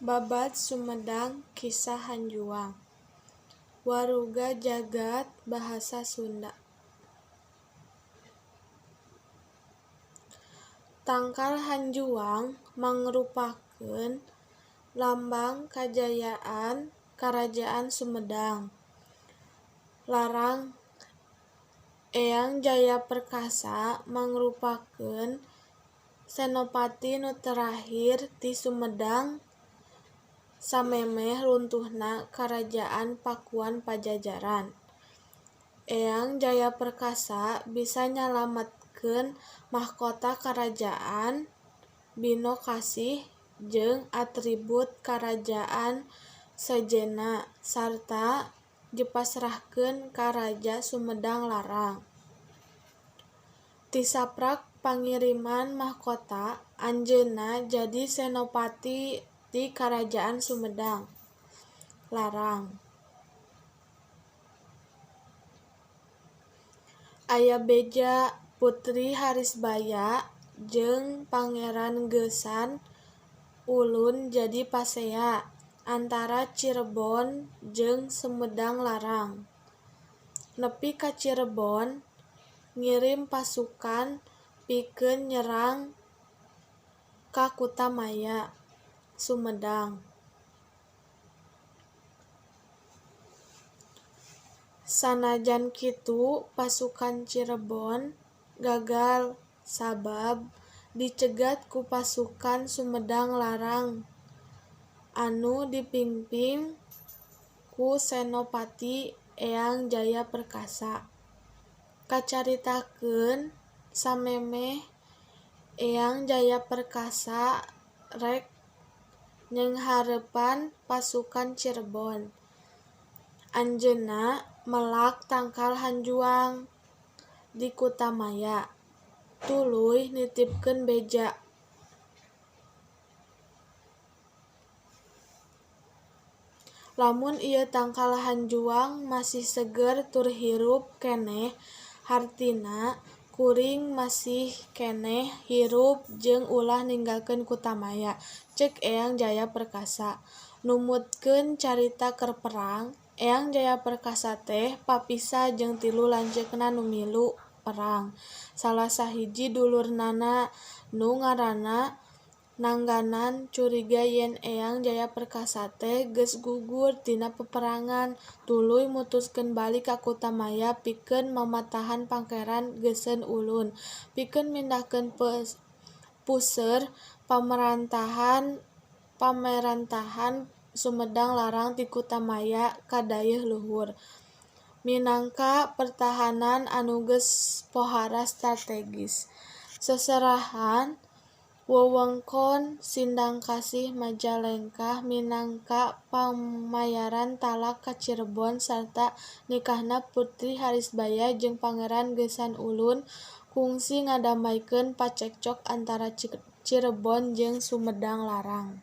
Babad Sumedang Kisah Hanjuang. Waruga jagat bahasa Sunda. Tangkal Hanjuang mangrupakeun lambang kajayaan Karajaan Sumedang. Larang Eyang Jayaperkasa mangrupakeun senopati nu terakhir ti Sumedang samemeh runtuhna Karajaan Pakuan Pajajaran. Eyang Jayaperkasa bisa nyalametkeun mahkota karajaan, Bino Kasih jeung atribut karajaan sejenna sarta dipasrahkeun ka Raja Sumedang Larang. Ti saprak pangiriman mahkota anjeunna jadi senopati ti Karajaan Sumedang Larang. Aya beja Putri Harisbaya jeung Pangeran Geusan ulun jadi pasea antara Cirebon jeung Sumedang Larang. Nepi ka Cirebon ngirim pasukan pikeun nyerang ka Kutamaya, Sumedang. Sanajan kitu pasukan Cirebon gagal sabab dicegat ku pasukan Sumedang Larang anu dipingpin ku Senopati Eyang Jayaperkasa. Kacaritakeun samemeh Eyang Jayaperkasa rek nyenghareupan pasukan Cirebon. Anjeunna melak tangkal Hanjuang di Kutamaya, tuluy nitipkeun beja. Lamun ieu tangkal Hanjuang masih seger tur hirup keneh, hartina kuring masih keneh hirup jeung ulah ninggalkeun Kutamaya, ceuk Eyang Jayaperkasa. Numutkeun carita keur perang, Eyang Jayaperkasa teh papisah jeung 3 lanceukna nu milu perang. Salah sahiji dulurnana nu ngaranna Nangganan curiga yen Eyang Jayaperkasa teh geus gugur tina peperangan, tuluy mutuskeun balik ka Kutamaya pikeun mamatahan Pangeran Geusan ulun, pikeun mindahkeun puseur pamerantahan Sumedang Larang ti Kutamaya ka dayeuh luhur, minangka pertahanan anu geus pohara strategis. Seserahan wewengkon Sindangkasih Majalengka minangka pamayaran talak ka Cirebon sarta nikahna Putri Harisbaya jeung Pangeran Geusan ulun kungsi ngadamaikeun pacekcok antara Cirebon jeung Sumedang Larang.